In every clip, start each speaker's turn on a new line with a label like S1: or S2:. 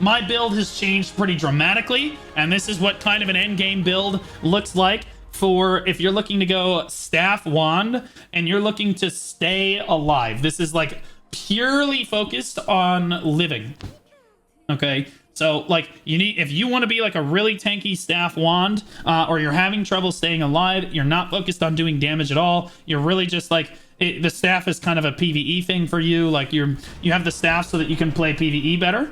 S1: my build has changed pretty dramatically, and this is what kind of an end game build looks like for if you're looking to go staff wand and you're looking to stay alive. This is like purely focused on living. Okay, so like you need, if you want to be like a really tanky staff wand, or you're having trouble staying alive, you're not focused on doing damage at all, you're really just like the staff is kind of a PvE thing for you. Like you have the staff so that you can play PvE better,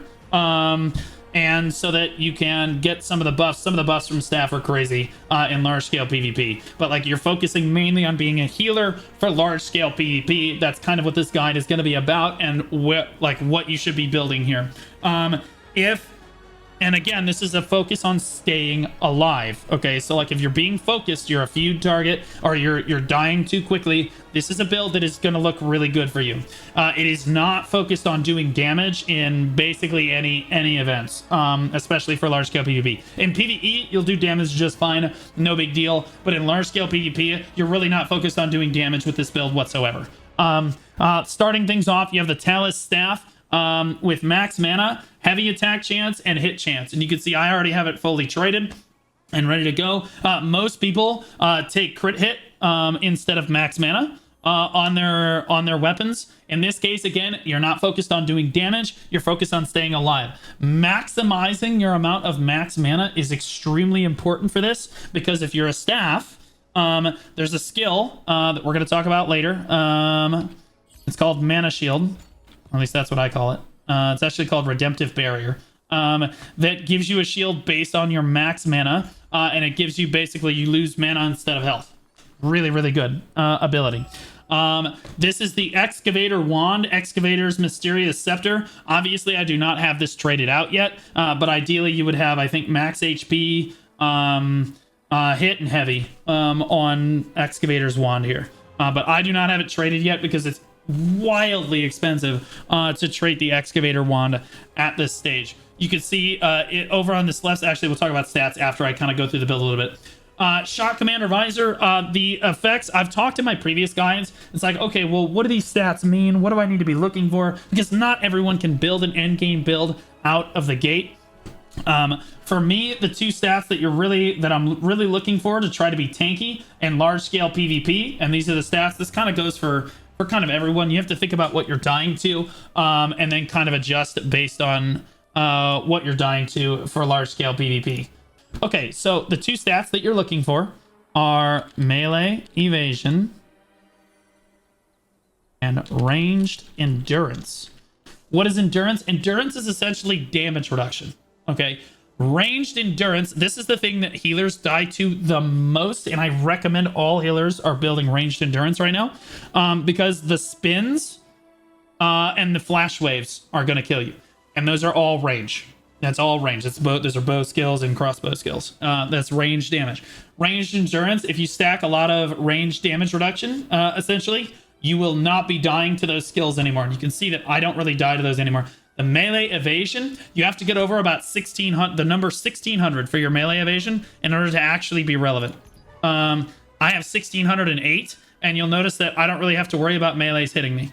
S1: and so that you can get some of the buffs. Some of the buffs from staff are crazy in large scale PvP, but like you're focusing mainly on being a healer for large scale PvP. That's kind of what this guide is going to be about, and what you should be building here. And again, this is a focus on staying alive. Okay, so like if you're being focused, you're a feud target, or you're dying too quickly, this is a build that is going to look really good for you. It is not focused on doing damage in basically any events, especially for large scale PvP. In PvE, you'll do damage just fine, no big deal. But in large scale PvP, you're really not focused on doing damage with this build whatsoever. Starting things off, you have the Talus Staff. With max mana, heavy attack chance, and hit chance. And you can see I already have it fully traded and ready to go. Most people take crit hit instead of max mana on their weapons. In this case, again, you're not focused on doing damage, you're focused on staying alive. Maximizing your amount of max mana is extremely important for this, because if you're a staff, there's a skill that we're going to talk about later. It's called Mana Shield. At least that's what I call it. It's actually called Redemptive Barrier. That gives you a shield based on your max mana, and it gives you basically, you lose mana instead of health. Really, really good ability. This is the Excavator Wand, Excavator's Mysterious Scepter. Obviously, I do not have this traded out yet, but ideally you would have, I think, max HP, hit, and heavy on Excavator's Wand here. But I do not have it traded yet because it's wildly expensive to trade the Excavator Wand at this stage. You can see it over on this left. Actually, we'll talk about stats after I kind of go through the build a little bit. Shot Commander Visor, the effects, I've talked in my previous guides. It's like, okay, well, what do these stats mean? What do I need to be looking for? Because not everyone can build an end game build out of the gate. For me, the two stats that I'm really looking for to try to be tanky and large scale PvP, and these are the stats. This kind of goes for kind of everyone. You have to think about what you're dying to, and then kind of adjust based on what you're dying to for large scale PvP. Okay, so the two stats that you're looking for are melee evasion and ranged endurance. What is endurance? Endurance is essentially damage reduction. Okay, ranged endurance, this is the thing that healers die to the most, and I recommend all healers are building ranged endurance right now, because the spins and the flash waves are going to kill you, and those are all range. That's all range. Those are bow skills and crossbow skills. That's range damage. Ranged endurance, if you stack a lot of range damage reduction, essentially, you will not be dying to those skills anymore. And you can see that I don't really die to those anymore. The melee evasion, you have to get over about 1600, the number 1600 for your melee evasion in order to actually be relevant. I have 1608, and you'll notice that I don't really have to worry about melees hitting me.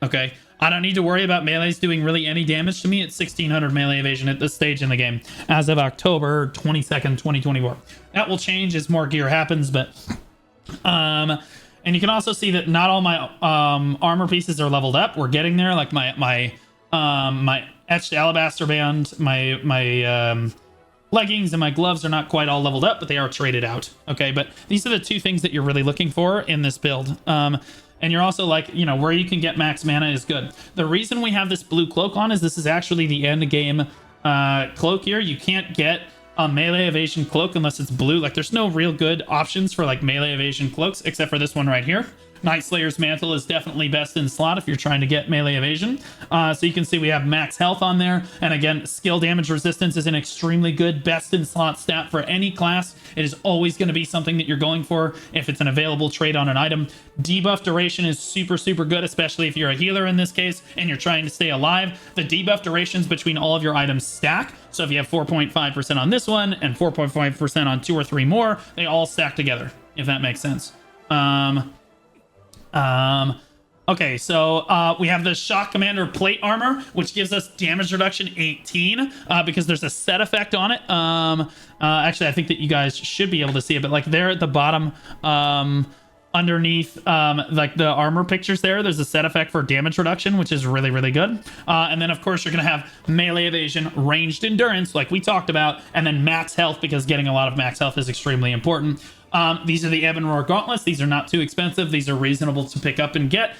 S1: Okay, I don't need to worry about melees doing really any damage to me at 1600 melee evasion at this stage in the game as of October 22nd, 2024. That will change as more gear happens, but and you can also see that not all my armor pieces are leveled up. We're getting there. Like my etched alabaster band, my leggings and my gloves are not quite all leveled up, but they are traded out. Okay, but these are the two things that you're really looking for in this build. And you're also like, you know, where you can get max mana is good. The reason we have this blue cloak on is this is actually the end game cloak here. You can't get a melee evasion cloak unless it's blue. Like, there's no real good options for like melee evasion cloaks except for this one right here. Night Slayer's Mantle is definitely best in slot if you're trying to get melee evasion. So you can see we have max health on there. And again, skill damage resistance is an extremely good best in slot stat for any class. It is always going to be something that you're going for if it's an available trade on an item. Debuff duration is super, super good, especially if you're a healer in this case and you're trying to stay alive. The debuff durations between all of your items stack. So if you have 4.5% on this one and 4.5% on 2 or 3 more, they all stack together, if that makes sense. Okay, so we have the Shock Commander plate armor, which gives us damage reduction 18 because there's a set effect on it. Actually, I think that you guys should be able to see it, but like there at the bottom, underneath like the armor pictures there's a set effect for damage reduction, which is really, really good. And then, of course, you're going to have melee evasion, ranged endurance, like we talked about, and then max health, because getting a lot of max health is extremely important. These are the Ebb and Roar gauntlets. These are not too expensive. These are reasonable to pick up and get.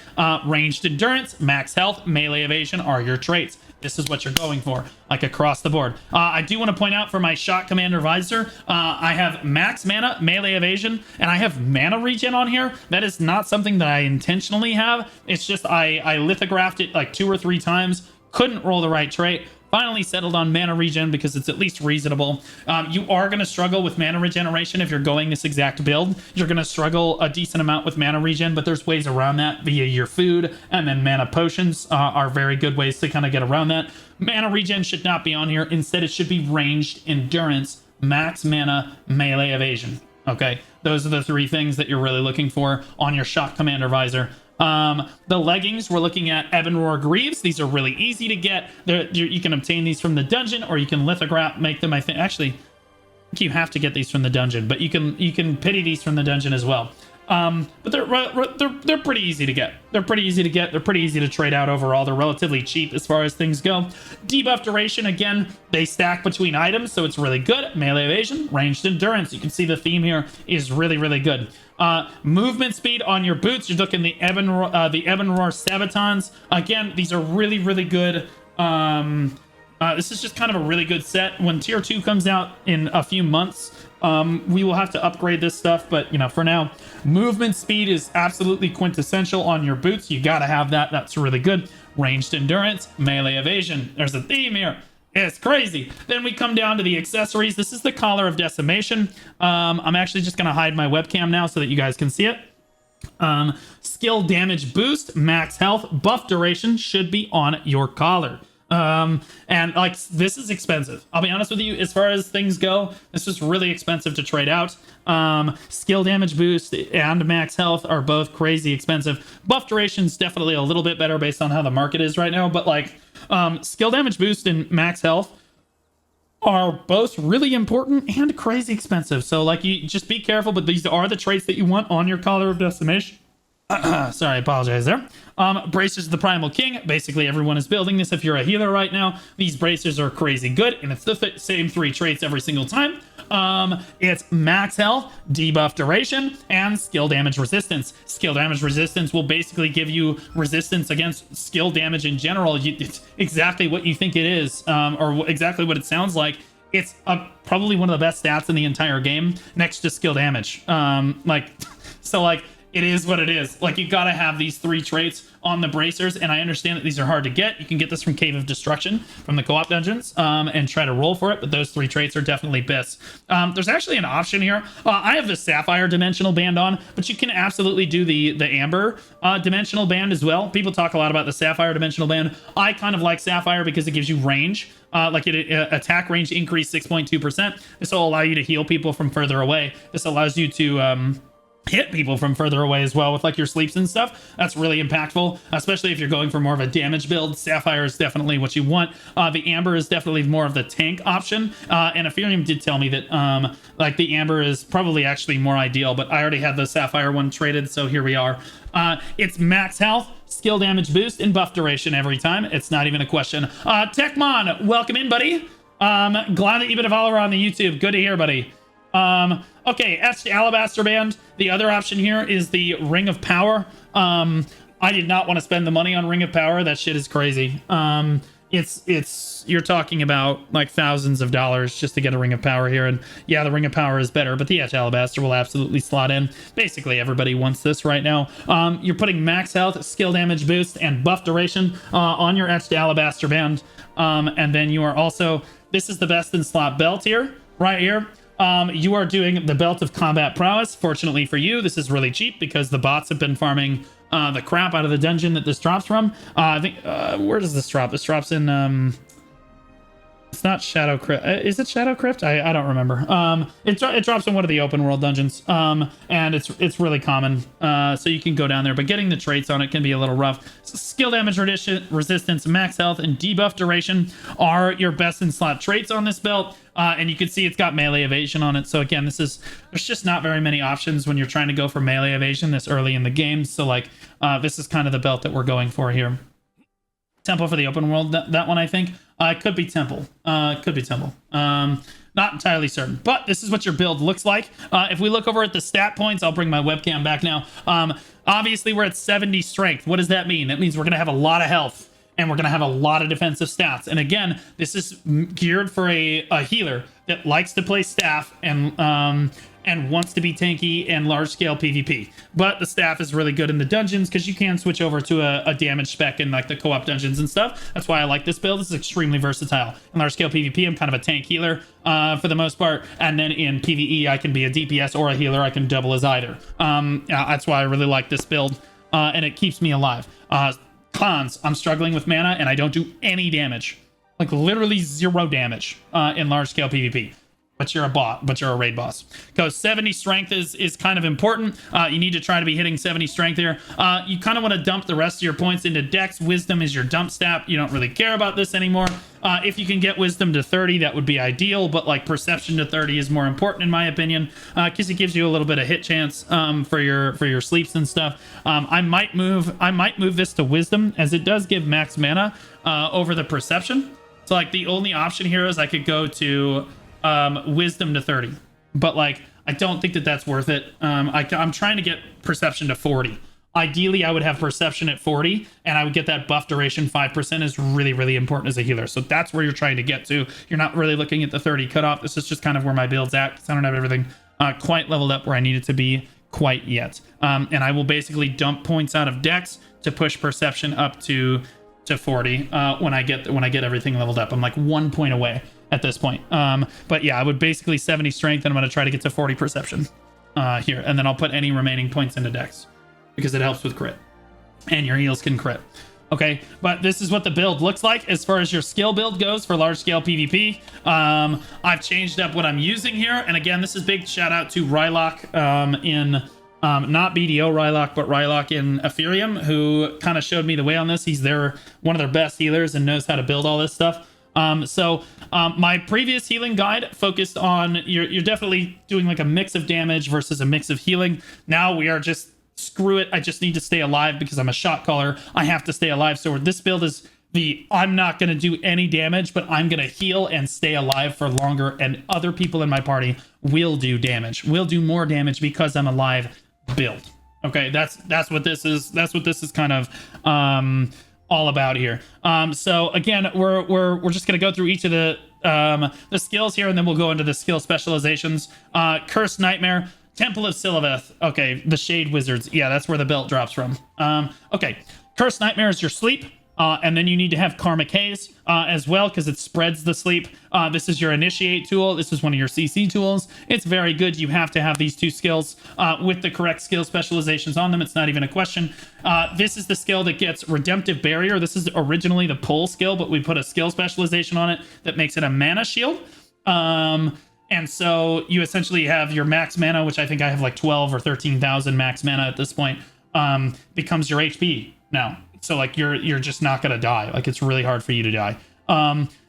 S1: Ranged endurance, max health, melee evasion are your traits. This is what you're going for, like across the board. I do want to point out for my Shock Commander visor, I have max mana, melee evasion, and I have mana regen on here. That is not something that I intentionally have. It's just I lithographed it like 2 or 3 times, couldn't roll the right trait. Finally settled on mana regen because it's at least reasonable. You are going to struggle with mana regeneration if you're going this exact build. You're going to struggle a decent amount with mana regen, but there's ways around that via your food, and then mana potions are very good ways to kind of get around that. Mana regen should not be on here. Instead, it should be ranged endurance, max mana, melee evasion. Okay, those are the 3 things that you're really looking for on your Shock Commander visor. The leggings, we're looking at Ebb and Roar Greaves. These are really easy to get. You can obtain these from the dungeon, or you can lithograph, make them. I think actually you have to get these from the dungeon, but you can pity these from the dungeon as well. But they're pretty easy to get. They're pretty easy to get. They're pretty easy to trade out overall. They're relatively cheap as far as things go. Debuff duration, again, they stack between items, so it's really good. Melee evasion, ranged endurance. You can see the theme here is really, really good. Movement speed on your boots. You're looking the Ebb and Roar Sabatons. Again, these are really, really good. This is just kind of a really good set. When tier 2 comes out in a few months, we will have to upgrade this stuff, but you know, for now, movement speed is absolutely quintessential on your boots. You gotta have that. That's really good. Ranged endurance, melee evasion. There's a theme here. It's crazy. Then we come down to the accessories. This is the Collar of Decimation. I'm actually just gonna hide my webcam now so that you guys can see it. Skill damage boost, max health, buff duration should be on your collar. And like, this is expensive. I'll be honest with you, as far as things go, this is really expensive to trade out. Skill damage boost and max health are both crazy expensive. Buff duration is definitely a little bit better based on how the market is right now, but like, skill damage boost and max health are both really important and crazy expensive. So like, you just be careful, but these are the traits that you want on your Collar of Decimation. Sorry, I apologize there. Bracers of the Primal King. Basically, everyone is building this. If you're a healer right now, these bracers are crazy good, and it's the same 3 traits every single time. It's max health, debuff duration, and skill damage resistance. Skill damage resistance will basically give you resistance against skill damage in general. It's exactly what you think it is, or exactly what it sounds like. It's probably one of the best stats in the entire game, next to skill damage. It is what it is. Like, you gotta have these 3 traits on the bracers, and I understand that these are hard to get. You can get this from Cave of Destruction, from the co-op dungeons, and try to roll for it, but those 3 traits are definitely best. There's actually an option here. I have the Sapphire Dimensional Band on, but you can absolutely do the Amber Dimensional Band as well. People talk a lot about the Sapphire Dimensional Band. I kind of like Sapphire because it gives you range. Attack range increase 6.2%. This will allow you to heal people from further away. This allows you to hit people from further away as well with like your sleeps and stuff. That's really impactful, especially if you're going for more of a damage build. Sapphire is definitely what you want. The Amber is definitely more of the tank option. And Ethereum did tell me that like the Amber is probably actually more ideal, but I already had the Sapphire one traded, so here we are. It's max health, skill damage boost, and buff duration every time. It's not even a question. Techmon, welcome in, buddy. Glad that you've been a follower on the YouTube. Good to hear, buddy. Okay, Etched Alabaster Band. The other option here is the Ring of Power. I did not want to spend the money on Ring of Power. That shit is crazy. You're talking about like thousands of dollars just to get a Ring of Power here. And yeah, the Ring of Power is better, but the Etched Alabaster will absolutely slot in. Basically, everybody wants this right now. You're putting max health, skill damage boost, and buff duration on your Etched Alabaster Band. And then you are also, this is the best in slot belt here, right here. You are doing the Belt of Combat Prowess. Fortunately for you, this is really cheap because the bots have been farming the crap out of the dungeon that this drops from. I think, where does this drop? This drops in it's not Shadow Crypt. Is it Shadow Crypt? I don't remember. It drops in one of the open world dungeons. And it's really common. So you can go down there, but getting the traits on it can be a little rough. So skill damage resistance, max health, and debuff duration are your best in slot traits on this belt. And you can see it's got melee evasion on it. So again, there's just not very many options when you're trying to go for melee evasion this early in the game. So like, this is kind of the belt that we're going for here. Temple for the open world, that one I think. Could be Temple. Could be Temple. Not entirely certain, but this is what your build looks like. If we look over at the stat points, I'll bring my webcam back now. Obviously, we're at 70 strength. What does that mean? That means we're going to have a lot of health, and we're going to have a lot of defensive stats. And again, this is geared for a healer that likes to play staff and wants to be tanky and large-scale PvP. But the staff is really good in the dungeons because you can switch over to a damage spec in like the co-op dungeons and stuff. That's why I like this build. This is extremely versatile. In large-scale PvP, I'm kind of a tank healer for the most part. And then in PvE, I can be a DPS or a healer. I can double as either. That's why I really like this build. And it keeps me alive. Cons, I'm struggling with mana and I don't do any damage. Like literally 0 damage in large-scale PvP. But you're a bot, but you're a raid boss. Because 70 strength is kind of important. You need to try to be hitting 70 strength here. You kind of want to dump the rest of your points into dex. Wisdom is your dump stat. You don't really care about this anymore. If you can get wisdom to 30, that would be ideal. But like perception to 30 is more important in my opinion, because it gives you a little bit of hit chance for your sleeps and stuff. I might move this to wisdom, as it does give max mana over the perception. So like the only option here is I could go to wisdom to 30, but like I don't think that that's worth it. I'm trying to get perception to 40. Ideally I would have perception at 40 and I would get that buff duration. 5% is really, really important as a healer, so that's where you're trying to get to. You're not really looking at the 30 cutoff. This is just kind of where my build's at, because I don't have everything quite leveled up where I need it to be quite yet. And I will basically dump points out of dex to push perception up to 40 when I get everything leveled up. I'm like 1 point away at this point. But yeah, I would basically 70 strength and I'm going to try to get to 40 perception here. And then I'll put any remaining points into dex because it helps with crit and your heals can crit. Okay, but this is what the build looks like as far as your skill build goes for large scale PvP. I've changed up what I'm using here. And again, this is big shout out to Rylock in not BDO Rylock, but Rylock in Ethereum, who kind of showed me the way on this. He's one of their best healers and knows how to build all this stuff. My previous healing guide focused on you're definitely doing like a mix of damage versus a mix of healing. Now we are just screw it. I just need to stay alive because I'm a shot caller. I have to stay alive. So this build is I'm not going to do any damage, but I'm going to heal and stay alive for longer. And other people in my party will do damage. Will do more damage because I'm alive build. Okay, that's what this is. That's what this is kind of all about here. So again, we're just gonna go through each of the skills here, and then we'll go into the skill specializations. Cursed Nightmare, Temple of Siliveth. Okay, the Shade Wizards. Yeah, that's where the belt drops from. Okay, Cursed Nightmare is your sleep. And then you need to have Karmic Haze as well, because it spreads the sleep. This is your initiate tool. This is one of your CC tools. It's very good. You have to have these two skills with the correct skill specializations on them. It's not even a question. This is the skill that gets Redemptive Barrier. This is originally the pull skill, but we put a skill specialization on it that makes it a mana shield. And so you essentially have your max mana, which I think I have like 12 or 13,000 max mana at this point, becomes your HP now. So like you're just not gonna die. Like it's really hard for you to die.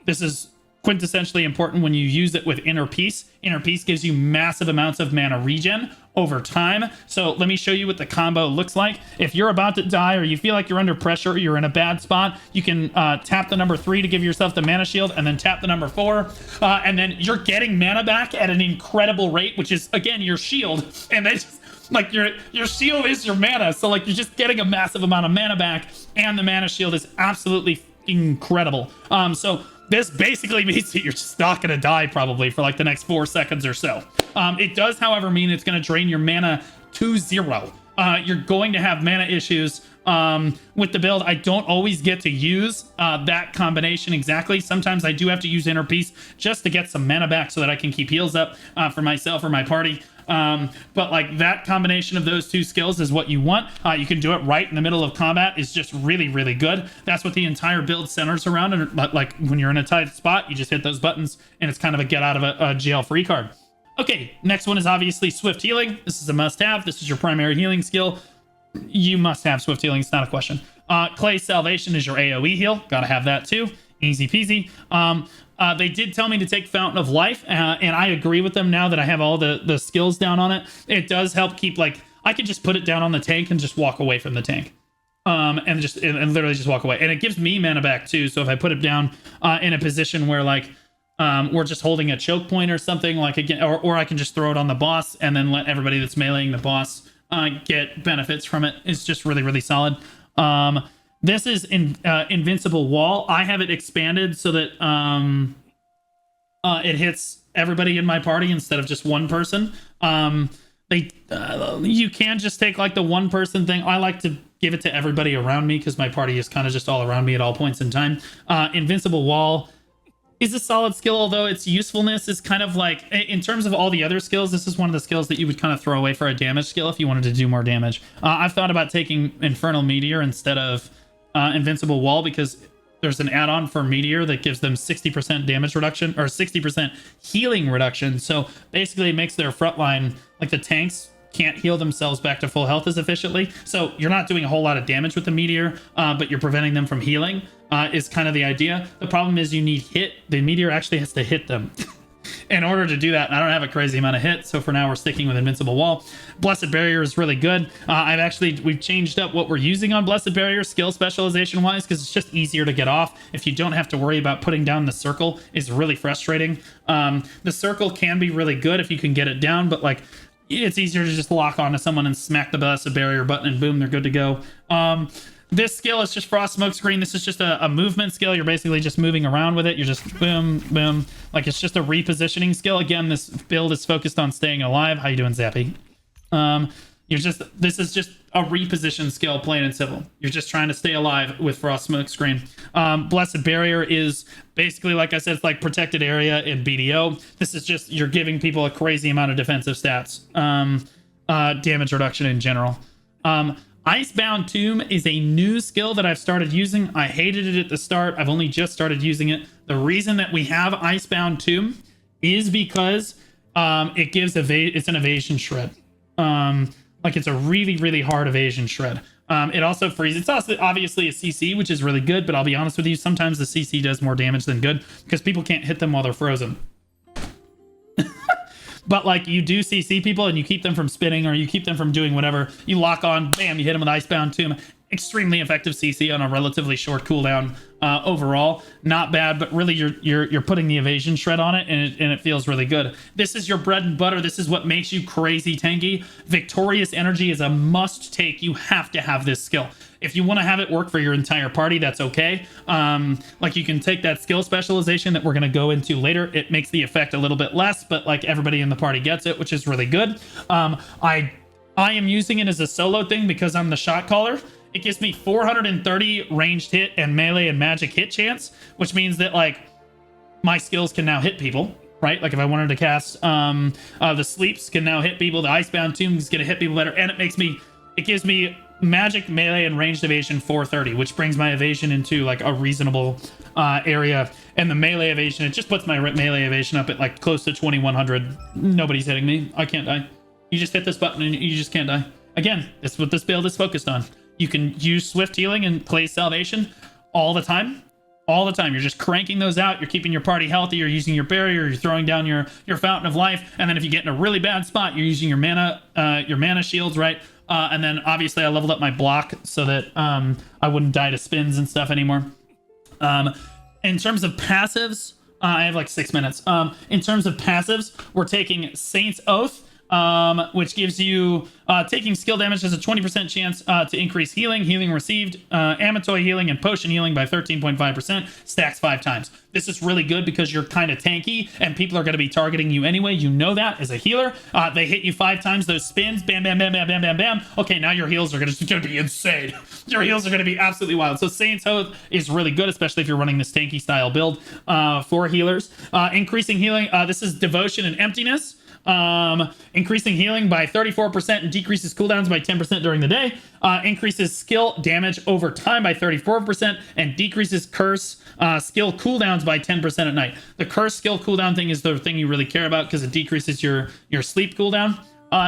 S1: This is quintessentially important when you use it with Inner Peace. Inner Peace gives you massive amounts of mana regen over time. So let me show you what the combo looks like. If you're about to die or you feel like you're under pressure, or you're in a bad spot, you can tap the number 3 to give yourself the mana shield, and then tap the number 4, and then you're getting mana back at an incredible rate, which is again your shield. And they just like your shield is your mana, so like you're just getting a massive amount of mana back, and the mana shield is absolutely incredible. So this basically means that you're just not gonna die probably for like the next 4 seconds or so. It does, however, mean it's gonna drain your mana to 0. You're going to have mana issues with the build. I don't always get to use that combination exactly. Sometimes I do have to use Inner Peace just to get some mana back so that I can keep heals up for myself or my party. But like that combination of those two skills is what you want. You can do it right in the middle of combat is just really, really good. That's what the entire build centers around. And like when you're in a tight spot, you just hit those buttons and it's kind of a get out of a jail free card. Okay, next one is obviously Swift Healing. This is a must-have. This is your primary healing skill. You must have Swift Healing. It's not a question. Clay Salvation is your AoE heal. Gotta have that too. Easy peasy. They did tell me to take Fountain of Life, and I agree with them now that I have all the skills down on it. It does help keep, like, I can just put it down on the tank and just walk away from the tank. And literally just walk away. And it gives me mana back too. So if I put it down in a position where, like, we're just holding a choke point or something, like, again, or I can just throw it on the boss and then let everybody that's meleeing the boss get benefits from it. It's just really, really solid. This is Invincible Wall. I have it expanded so that it hits everybody in my party instead of just one person. You can just take like the one person thing. I like to give it to everybody around me because my party is kind of just all around me at all points in time. Invincible Wall is a solid skill, although its usefulness is kind of like, in terms of all the other skills, this is one of the skills that you would kind of throw away for a damage skill if you wanted to do more damage. I've thought about taking Infernal Meteor instead of Invincible Wall because there's an add-on for Meteor that gives them 60% damage reduction or 60% healing reduction. So basically it makes their front line, like the tanks, can't heal themselves back to full health as efficiently. So you're not doing a whole lot of damage with the Meteor, but you're preventing them from healing, is kind of the idea. The problem is you need hit. The Meteor actually has to hit them in order to do that. And I don't have a crazy amount of hit. So for now we're sticking with Invincible Wall. Blessed Barrier is really good. We've changed up what we're using on Blessed Barrier skill specialization wise, because it's just easier to get off. If you don't have to worry about putting down the circle, is really frustrating. The circle can be really good if you can get it down, but like, it's easier to just lock onto someone and smack the Blessed Barrier button and boom, they're good to go. This skill is just Frost Smokescreen. This is just a movement skill. You're basically just moving around with it. You're just boom, boom. Like, it's just a repositioning skill. Again, this build is focused on staying alive. How you doing, Zappy? This is just a reposition skill, plain and simple. You're just trying to stay alive with Frost Smokescreen. Blessed Barrier is basically, like I said, it's like protected area in BDO. This is just, you're giving people a crazy amount of defensive stats. Damage reduction in general. Icebound Tomb is a new skill that I've started using. I hated it at the start. I've only just started using it. The reason that we have Icebound Tomb is because it gives it's an evasion shred. Like, it's a really, really hard evasion shred. It also freezes. It's also obviously a CC, which is really good, but I'll be honest with you, sometimes the CC does more damage than good because people can't hit them while they're frozen. But like, you do CC people and you keep them from spinning or you keep them from doing whatever. You lock on, bam, you hit them with Icebound Tomb. Extremely effective CC on a relatively short cooldown. Overall, not bad, but really you're putting the evasion shred on it, and it feels really good. This is your bread and butter. This is what makes you crazy tanky. Victorious Energy is a must take. You have to have this skill. If you want to have it work for your entire party, that's okay. Like, you can take that skill specialization that we're going to go into later. It makes the effect a little bit less, but like, everybody in the party gets it, which is really good. I am using it as a solo thing because I'm the shot caller. It gives me 430 ranged hit and melee and magic hit chance, which means that, like, my skills can now hit people, right? Like, if I wanted to cast the Sleeps can now hit people, the Icebound Tomb is going to hit people better, and it gives me magic, melee, and ranged evasion 430, which brings my evasion into like a reasonable area. And the melee evasion, it just puts my melee evasion up at like close to 2100. Nobody's hitting me. I can't die. You just hit this button and you just can't die. Again, that's what this build is focused on. You can use Swift Healing and Clay Salvation all the time. All the time. You're just cranking those out. You're keeping your party healthy. You're using your barrier. You're throwing down your Fountain of Life. And then if you get in a really bad spot, you're using your mana shields, right? And then obviously I leveled up my block so that I wouldn't die to spins and stuff anymore. In terms of passives, I have like 6 minutes. In terms of passives, we're taking Saint's Oath, which gives you taking skill damage has a 20% chance to increase healing received, Amatoy healing, and potion healing by 13.5%, stacks 5 times. This is really good because you're kind of tanky and people are going to be targeting you anyway. You know that as a healer. They hit you 5 times, those spins, bam, bam, bam, bam, bam, bam, bam. Okay, now your heals are going to be insane. Your heals are going to be absolutely wild. So Saint's Oath is really good, especially if you're running this tanky style build for healers. Increasing healing, this is Devotion and Emptiness. Increasing healing by 34% and decreases cooldowns by 10% during the day. Increases skill damage over time by 34% and decreases curse skill cooldowns by 10% at night. The curse skill cooldown thing is the thing you really care about because it decreases your sleep cooldown.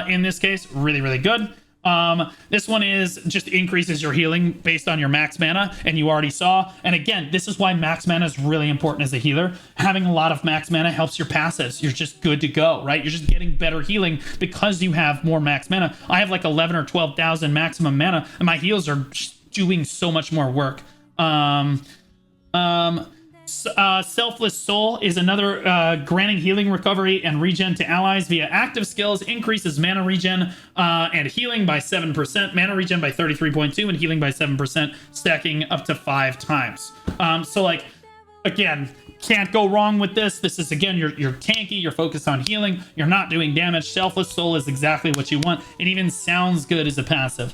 S1: In this case, really, really good. This one is just increases your healing based on your max mana, and you already saw. And again, this is why max mana is really important as a healer. Having a lot of max mana helps your passives. You're just good to go, right? You're just getting better healing because you have more max mana. I have like 11 or 12,000 maximum mana, and my heals are doing so much more work. Selfless Soul is another granting healing, recovery, and regen to allies via active skills. Increases mana regen and healing by 7%, mana regen by 33.2, and healing by 7%, stacking up to 5 times. So like, again, can't go wrong with this. This is, again, you're tanky, you're focused on healing, you're not doing damage. Selfless Soul is exactly what you want. It even sounds good as a passive.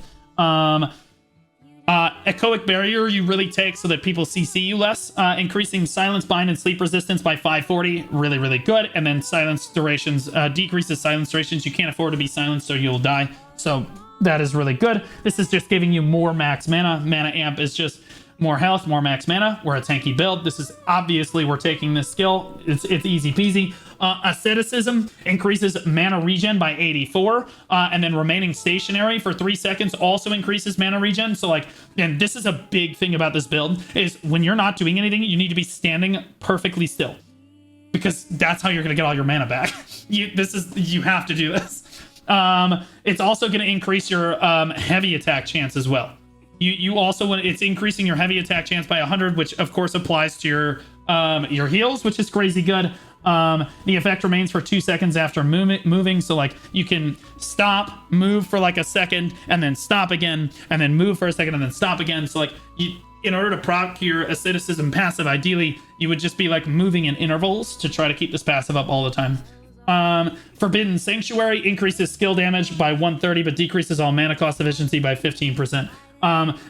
S1: Echoic Barrier you really take so that people CC you less. Increasing silence bind and sleep resistance by 540. Really, really good. And then silence durations. Decreases silence durations. You can't afford to be silenced or you'll die. So that is really good. This is just giving you more max mana. Mana amp is just more health, more max mana. We're a tanky build. This is obviously, we're taking this skill. It's easy peasy. Asceticism increases mana regen by 84, and then remaining stationary for 3 seconds also increases mana regen. So like, and this is a big thing about this build, is when you're not doing anything, you need to be standing perfectly still, because that's how you're going to get all your mana back. You have to do this. It's also going to increase your heavy attack chance as well. You also want, it's increasing your heavy attack chance by 100, which of course applies to your heals, which is crazy good. The effect remains for 2 seconds after moving, so like you can stop, move for like a second, and then stop again, and then move for a second, and then stop again. So like, in order to proc your asceticism passive, ideally you would just be like moving in intervals to try to keep this passive up all the time. Forbidden Sanctuary increases skill damage by 130, but decreases all mana cost efficiency by 15%.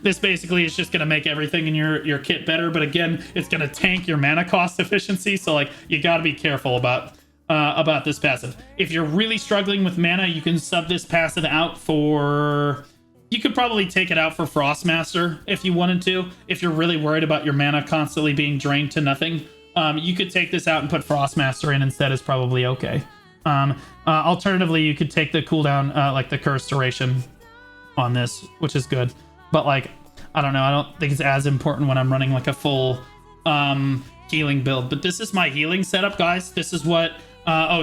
S1: This basically is just going to make everything in your kit better, but again, it's going to tank your mana cost efficiency, so like, you got to be careful about this passive. If you're really struggling with mana, you can sub this passive out for... You could probably take it out for Frostmaster if you wanted to. If you're really worried about your mana constantly being drained to nothing, you could take this out and put Frostmaster in instead, is probably okay. Alternatively, you could take the cooldown, like the curse duration on this, which is good. But like, I don't know, I don't think it's as important when I'm running like a full healing build. But this is my healing setup, guys. This is what,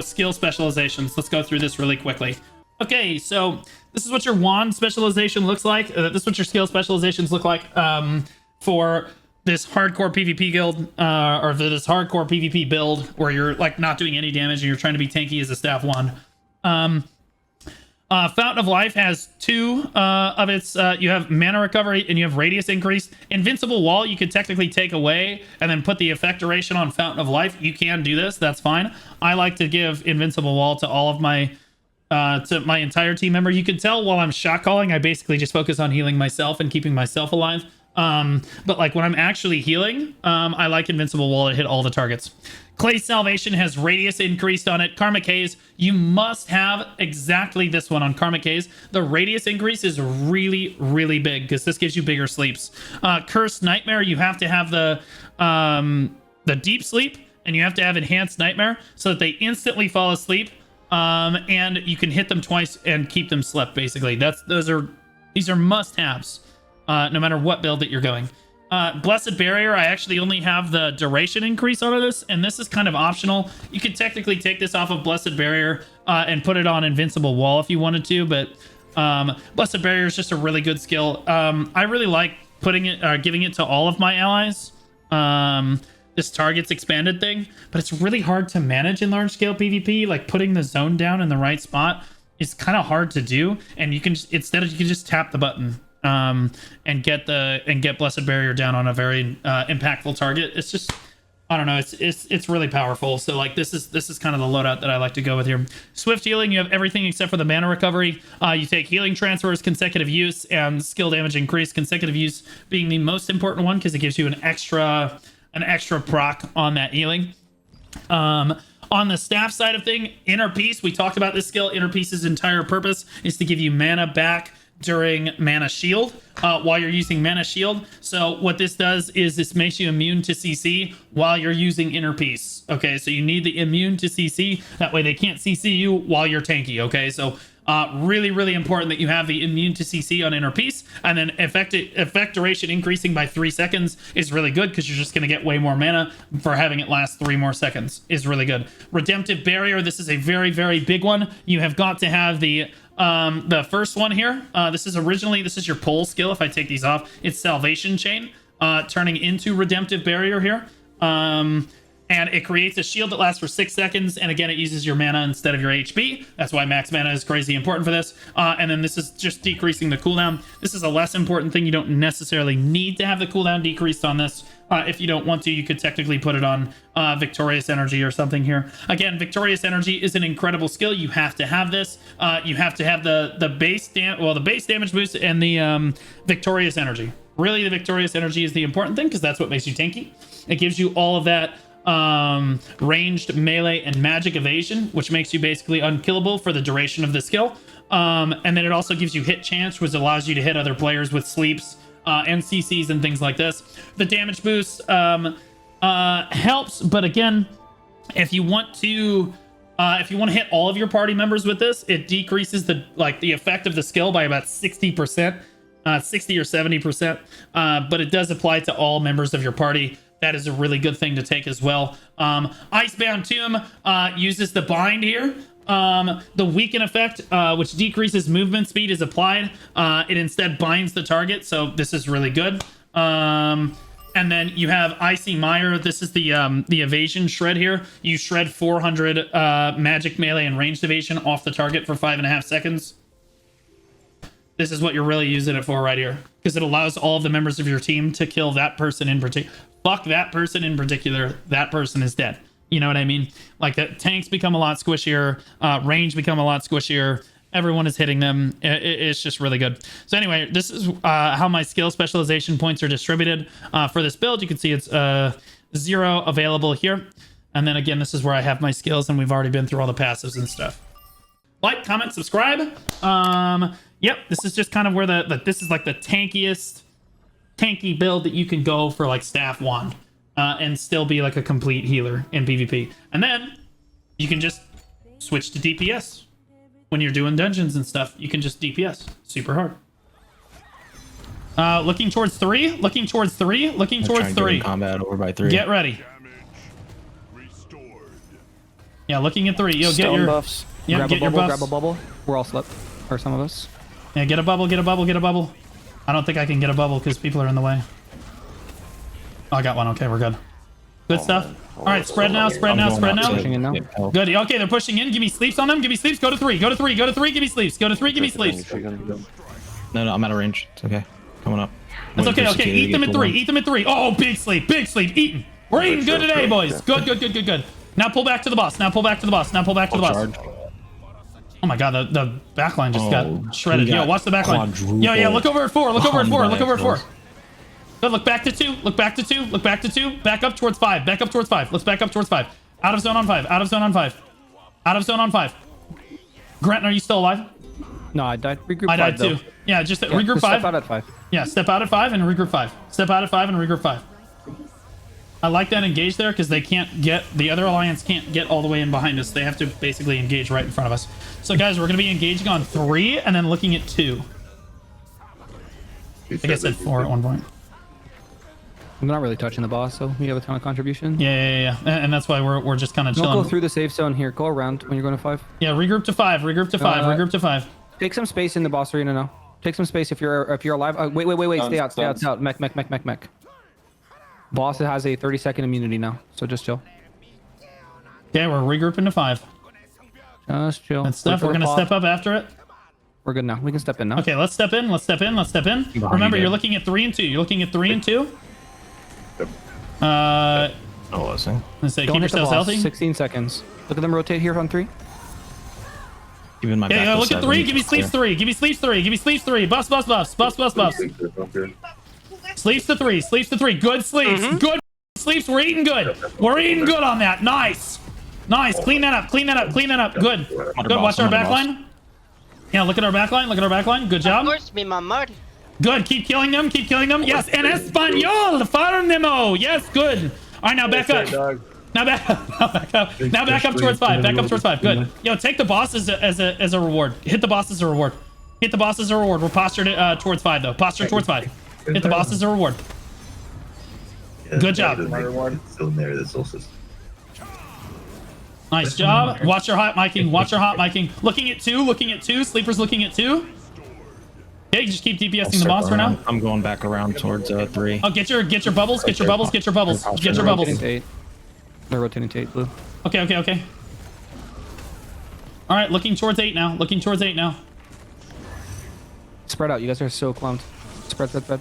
S1: skill specializations. Let's go through this really quickly. Okay, so this is what your wand specialization looks like. This is what your skill specializations look like for this hardcore PvP guild, or for this hardcore PvP build where you're like not doing any damage and you're trying to be tanky as a staff wand. Fountain of Life has 2 of its, you have mana recovery and you have radius increase. Invincible Wall you could technically take away and then put the effect duration on Fountain of Life. You can do this, that's fine. I like to give Invincible Wall to all of my, to my entire team member. You can tell while I'm shot calling, I basically just focus on healing myself and keeping myself alive. But like when I'm actually healing, I like Invincible Wall to hit all the targets. Clay's Salvation has radius increased on it. Karmic Haze, you must have exactly this one on Karmic Haze. The radius increase is really, really big because this gives you bigger sleeps. Cursed Nightmare, you have to have the Deep Sleep, and you have to have Enhanced Nightmare so that they instantly fall asleep. And you can hit them twice and keep them slept, basically. These are must-haves, no matter what build that you're going. Blessed Barrier, I actually only have the duration increase on this, and this is kind of optional. You could technically take this off of Blessed Barrier and put it on Invincible Wall if you wanted to, but Blessed Barrier is just a really good skill. I really like putting it, giving it to all of my allies. This target's expanded thing, but it's really hard to manage in large scale PvP. Like putting the zone down in the right spot is kind of hard to do, and you can instead you can just tap the button. And get Blessed Barrier down on a very impactful target. It's just, I don't know, it's really powerful. So like this is kind of the loadout that I like to go with here. Swift Healing, you have everything except for the mana recovery. You take healing transfers, consecutive use, and skill damage increase. Consecutive use being the most important one because it gives you an extra proc on that healing. On the staff side of thing, Inner Peace, we talked about this skill. Inner Peace's entire purpose is to give you mana back during Mana Shield while you're using Mana Shield. So what this does is this makes you immune to CC while you're using Inner Peace. Okay, so you need the immune to CC. That way they can't CC you while you're tanky. Okay, so really, really important that you have the immune to CC on Inner Peace. And then effect duration increasing by 3 seconds is really good because you're just going to get way more mana for having it last 3 more seconds is really good. Redemptive Barrier, this is a very, very big one. You have got to have the first one here. This is your pull skill. If I take these off, it's Salvation Chain, turning into Redemptive Barrier here. And it creates a shield that lasts for 6 seconds. And again, it uses your mana instead of your HP. That's why max mana is crazy important for this. And then this is just decreasing the cooldown. This is a less important thing. You don't necessarily need to have the cooldown decreased on this. If you don't want to, you could technically put it on Victorious Energy or something here. Again, Victorious Energy is an incredible skill. You have to have this. You have to have the base damage boost and the Victorious Energy. Really, the Victorious Energy is the important thing because that's what makes you tanky. It gives you all of that ranged melee and magic evasion, which makes you basically unkillable for the duration of the skill. And then it also gives you hit chance, which allows you to hit other players with sleeps and CCs and things like this. The damage boost helps, but again, if you want to hit all of your party members with this, it decreases the effect of the skill by about 60%, 60 or 70%. But it does apply to all members of your party. That is a really good thing to take as well. Icebound Tomb uses the bind here. The weaken effect, which decreases movement speed, is applied. It instead binds the target, so this is really good. And then you have Icy Mire. This is the evasion shred here. You shred 400 magic melee and ranged evasion off the target for 5.5 seconds. This is what you're really using it for right here, because it allows all of the members of your team to kill that person in particular. Fuck that person in particular. That person is dead. You know what I mean? Like, the tanks become a lot squishier, range become a lot squishier. Everyone is hitting them. It's just really good. So anyway, this is how my skill specialization points are distributed for this build. You can see it's 0 available here. And then again, this is where I have my skills, and we've already been through all the passives and stuff. Like, comment, subscribe. Yep, this is just kind of where this is like the tanky build that you can go for like staff wand and still be like a complete healer in PvP. And then you can just switch to DPS when you're doing dungeons and stuff. You can just DPS super hard. Looking towards 3, looking towards 3, looking towards 3.
S2: Combat over by 3.
S1: Get ready. Yeah, looking at 3. Yo, get your
S3: buffs.
S1: Yeah,
S3: grab
S1: get your buffs.
S3: Grab a bubble. We're all slept, or some of us.
S1: Yeah, get a bubble, get a bubble, get a bubble. I don't think I can get a bubble because people are in the way. Oh, I got one. Okay, we're good. Good stuff. All right, spread now, spread now, spread now.
S3: Pushing in now.
S1: Good. Okay, they're pushing in. Give me sleeps on them. Give me sleeps. Go to 3. Go to 3. Go to 3. Give me sleeps. Go to 3. Give me sleeps.
S2: No, I'm out of range. It's okay. Coming up.
S1: It's okay. Okay, eat them at 3. Eat them at 3. Oh, big sleep. Big sleep. Eating. We're eating good today, boys. Good, good, good, good, good. Now pull back to the boss. Now pull back to the boss. Now pull back to the boss. Oh my god, the backline just got shredded. Yo, watch the backline. Yo, yeah, look over at 4. Look over at 4. Look over at 4. Good, look back to 2. Look back to 2. Look back to 2. Back up towards 5. Back up towards 5. Let's back up towards 5. Out of zone on 5. Out of zone on 5. Out of zone on 5. Grant, are you still alive?
S3: No, I died. Regroup.
S1: I died 5, too. Yeah, just regroup 5.
S3: Step out at 5.
S1: Yeah, step out at 5 and regroup 5. Step out at 5 and regroup 5. I like that engage there because they can't get, the other alliance can't get all the way in behind us. They have to basically engage right in front of us. So guys, we're going to be engaging on 3 and then looking at 2. I guess I said 4 at one point.
S3: I'm not really touching the boss, so we have a ton of contribution.
S1: Yeah. And that's why we're just kind of chilling.
S3: Don't go through the safe zone here. Go around when you're going to 5.
S1: Yeah, regroup to 5. Regroup to 5. Regroup to 5.
S3: Take some space in the boss arena now. Take some space if you're alive. Wait. Stay out. Mech. Boss has a 30-second immunity now, so just chill.
S1: Okay, we're regrouping to 5.
S3: Just chill.
S1: Good stuff. We're gonna step up after it.
S3: We're good now. We can step in now.
S1: Okay, let's step in. Remember, you're looking at 3 and 2. You're looking at 3 and 2.
S2: Oh, listen.
S1: Let's say
S3: Don't
S1: keep
S3: hit the
S1: yourselves
S3: boss.
S1: healthy.
S3: 16 seconds. Look at them rotate here on 3.
S2: Even my
S1: Yeah, look at 3. Give me sleeps 3. Give me sleeps 3. Give me sleeps 3. Buffs. Sleeps to 3. Sleeps to 3. Good sleeps. Good Sleeps. We're eating good. We're eating good on that. Nice. Nice. Clean that up. Clean that up. Clean that up. Good. Good. Watch our back line. Yeah, look at our back line. Look at our back line. Good job.
S4: Of course, mi amor.
S1: Good. Keep killing them. Keep killing them. Yes. En español. Farnemo. Yes. Good. All right. Now back up. Now back up. Now back up. Now back up towards 5. Back up towards 5. Good. Yo, take the boss as a reward. Hit the boss as a reward. Hit the boss as a reward. We're postured towards 5 though. Posture towards 5. Hit the boss as a reward. Good job.
S5: Still in there. This whole system.
S1: Nice job. Watch your hot miking. Watch your hot miking. Looking at 2. Looking at 2. Sleepers looking at 2. Okay, just keep DPSing the boss for now.
S2: I'm going back around towards 3.
S1: Oh, get your bubbles. Get your bubbles. Get your bubbles. Get your bubbles.
S3: Rotating to 8. They're rotating to 8, blue.
S1: Okay, okay, okay. All right, looking towards 8 now. Looking towards 8 now.
S3: Spread out. You guys are so clowned. Spread, spread, spread.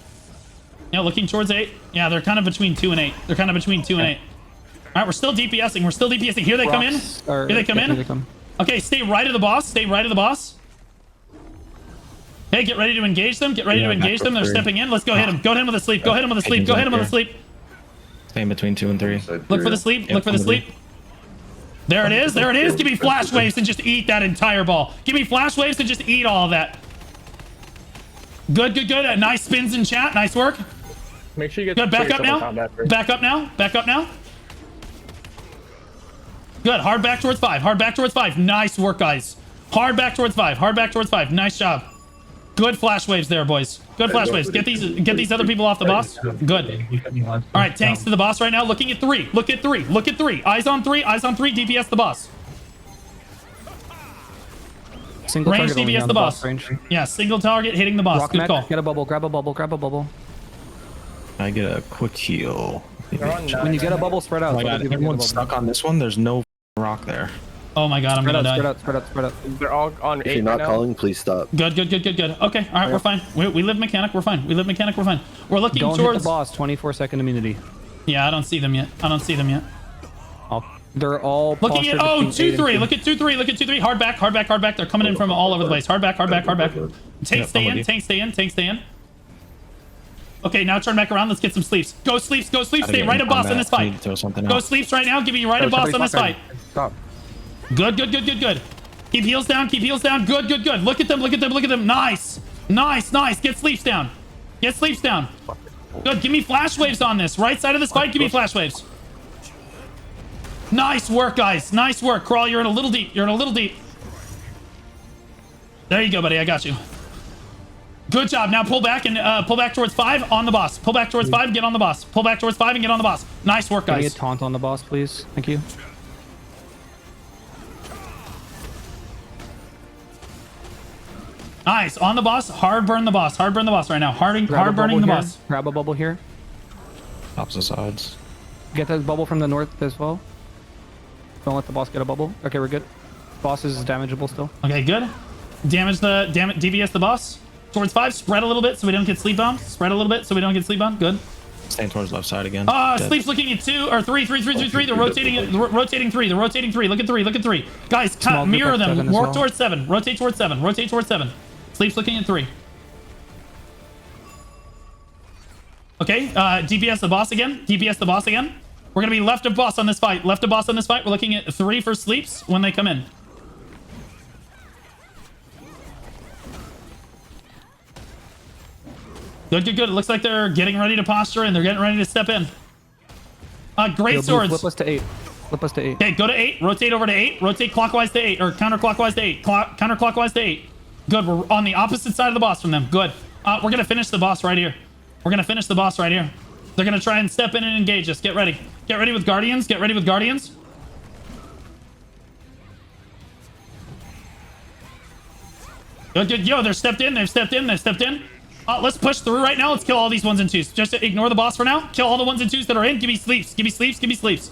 S1: Yeah, looking towards 8. Yeah, they're kind of between 2 and 8. They're kind of between 2 and 8. All right, we're still DPSing. We're still DPSing. Here they come in. Here they come in.
S3: Here they come.
S1: Okay, stay right of the boss. Stay right of the boss. Hey, get ready to engage them. Get ready to engage them. They're stepping in. Let's go hit him. Go hit him with a sleep. Go hit him with a sleep. Go hit him with a sleep.
S2: Staying between 2 and 3.
S1: Look for the sleep. Look for the sleep. There it is. There it is. Give me flash waves and just eat that entire ball. Give me flash waves and just eat all of that. Good, good, good. Nice spins in chat. Nice work.
S6: Make sure you get
S1: Good. Back up now. Back up now. Back up now. Good. Hard back towards 5. Hard back towards 5. Nice work, guys. Hard back towards 5. Hard back towards 5. Nice job. Good flash waves there, boys. Good flash waves. Get these other people off the boss. Good. All right, tanks to the boss right now. Looking at 3. Look at 3. Look at 3. Eyes on 3. Eyes on 3. DPS the boss.
S3: Single
S1: Range
S3: target only
S1: DPS
S3: on
S1: the boss.
S3: Range.
S1: Yeah, single target hitting the boss.
S3: Rock
S1: Good
S3: mech,
S1: call.
S3: get a bubble. Grab a bubble. Grab a bubble.
S2: I get a quick heal.
S3: When you get a bubble, spread out.
S2: Oh my god, everyone's stuck on this one. There's no rock there.
S1: Oh my god, I'm
S3: Spread
S1: gonna
S3: out,
S1: die.
S3: spread out, spread out, spread out.
S6: They're all on
S5: If
S6: 8
S5: you're not
S6: right now.
S5: calling, please stop.
S1: Good, good, good, good, good. Okay, all right, we're fine. We live mechanic. We're fine. We live mechanic. We're fine. We're looking
S3: Don't hit
S1: towards.
S3: the boss. 24-second immunity.
S1: Yeah, I don't see them yet. I don't see them yet.
S3: They're all
S1: Looking at
S3: postured between 8 and
S1: 2-3.
S3: 2.
S1: Look at 2-3. Look at 2-3. Hard back. Hard back. Hard back. They're coming in from all over the place. Hard back. Hard back. Hard back. Tank stay in. Tank stay in. Tank stay in. Okay, now turn back around. Let's get some sleeps. Go sleeps. Go sleeps. Stay right of boss in this fight.
S2: Throw something
S1: Go
S2: out.
S1: sleeps right now. Give me right of boss on this fight.
S3: Stop.
S1: Good, good, good, good, good. Keep heals down. Keep heals down. Good, good, good. Look at them. Look at them. Look at them. Nice. Nice, nice. Get sleeps down. Get sleeps down. Good. Give me flash waves on this. Right side of this fight. Give me flash waves. Nice work, guys. Nice work. Crawl, you're in a little deep. You're in a little deep. There you go, buddy. I got you. Good job. Now pull back and pull back towards 5 on the boss. Pull back towards 5. Get on the boss. Pull back towards 5 and get on the boss. Nice work,
S3: Can we
S1: guys.
S3: get taunt on the boss, please? Thank you.
S1: Nice. On the boss. Hard burn the boss. Hard burn the boss right now. Hard
S3: Grab a
S1: burning the
S3: bubble here.
S1: boss.
S3: Grab a bubble here.
S2: Opposite sides.
S3: Get that bubble from the north as well. Don't let the boss get a bubble. Okay, we're good. Boss is damageable still.
S1: Okay, good. DPS the boss. Towards 5. Spread a little bit so we don't get sleep bombed. Spread a little bit so we don't get sleep bombed. Good.
S2: Staying towards left side again. Dead.
S1: Sleep's looking at 2 or 3. They're rotating 3. They're rotating 3. Look at 3. Look at 3. Guys,
S3: Small group
S1: mirror
S3: of
S1: them.
S3: 7 as
S1: Work
S3: well.
S1: towards 7. Rotate towards 7. Rotate towards 7. Sleep's looking at 3. Okay, DPS the boss again. DPS the boss again. We're gonna be left of boss on this fight. Left of boss on this fight. We're looking at 3 for sleeps when they come in. Good, good, good. It looks like they're getting ready to posture and they're getting ready to step in. Great
S3: Yo, blue,
S1: swords.
S3: flip us to 8. Flip us to 8.
S1: Okay, go to 8. Rotate over to 8. Rotate clockwise to 8 or counterclockwise to 8. Counterclockwise to 8. Good. We're on the opposite side of the boss from them. Good. We're gonna finish the boss right here. We're gonna finish the boss right here. They're gonna try and step in and engage us. Get ready. Get ready with guardians. Get ready with guardians. Good, good. Yo, they're stepped in. They've stepped in. They've stepped in. Let's push through right now. Let's kill all these 1s and 2s. Just ignore the boss for now. Kill all the 1s and 2s that are in. Give me sleeps. Give me sleeps. Give me sleeps.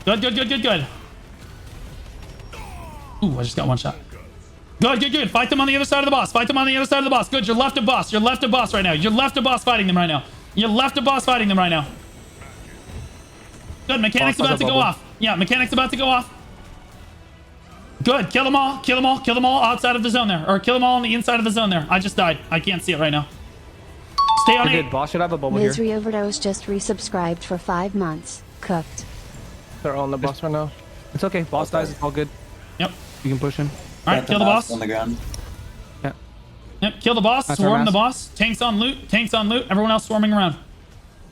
S1: Good, good, good, good, good. Ooh, I just got 1 shot. Good, good, good. Fight them on the other side of the boss. Fight them on the other side of the boss. Good. You're left of boss. You're left of boss right now. You're left of boss fighting them right now. You're left of boss fighting them right now. Good. Mechanic's about to go off. Yeah, mechanic's about to go off. Good. Kill them all. Kill them all. Kill them all outside of the zone there. Or kill them all on the inside of the zone there. I just died. I can't see it right now. Stay on
S3: You're
S1: 8.
S3: good. Boss should have a bubble here.
S4: Misery Overdose just resubscribed for 5 months. Cooked.
S6: They're all on the boss right now.
S3: It's okay. Boss dies. It's all good.
S1: Yep.
S3: You can push him.
S1: All right, kill the boss.
S7: On the ground.
S3: Yeah.
S1: Yep, kill the boss.
S3: That's our
S1: Swarm the
S3: mask.
S1: boss. Tanks on loot. Tanks on loot. Everyone else swarming around.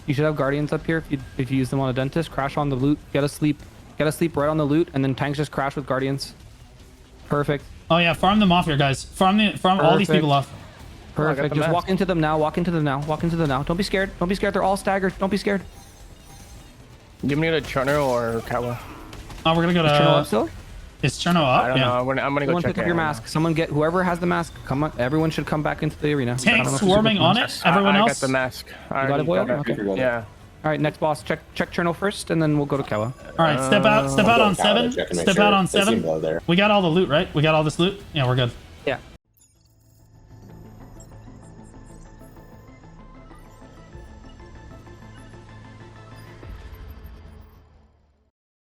S3: You should have guardians up here if you use them on a dentist. Crash on the loot. Get a sleep right on the loot, and then tanks just crash with guardians. Perfect.
S1: Oh yeah, farm them off here, guys. Farm all these
S3: Perfect.
S1: people off.
S3: Perfect.
S6: the
S3: Just
S6: mask.
S3: walk into them now. Walk into them now. Walk into them now. Don't be scared. Don't be scared. They're all staggered. Don't be scared.
S6: Give me the Churner or Kawa.
S1: Oh, we're gonna go to.
S3: Cherno up still?
S1: Is Cherno up?
S6: I don't know. I'm gonna go
S3: Everyone
S6: check
S3: pick up
S6: it.
S3: your mask. Someone get whoever has the mask. Come on. Everyone should come back into the arena. I don't
S1: Tanks
S3: know if
S1: swarming
S3: it's
S1: on
S3: super-
S1: it. Everyone
S6: I
S1: else.
S6: got the mask. I
S3: You got it,
S6: already
S3: Boyle?
S6: got it.
S3: Okay.
S6: Yeah.
S3: All right, next boss. Check Cherno first, and then we'll go to Kawa.
S1: All right, step out on 7. Step out on 7. We got all the loot, right? We got all this loot. Yeah, we're good.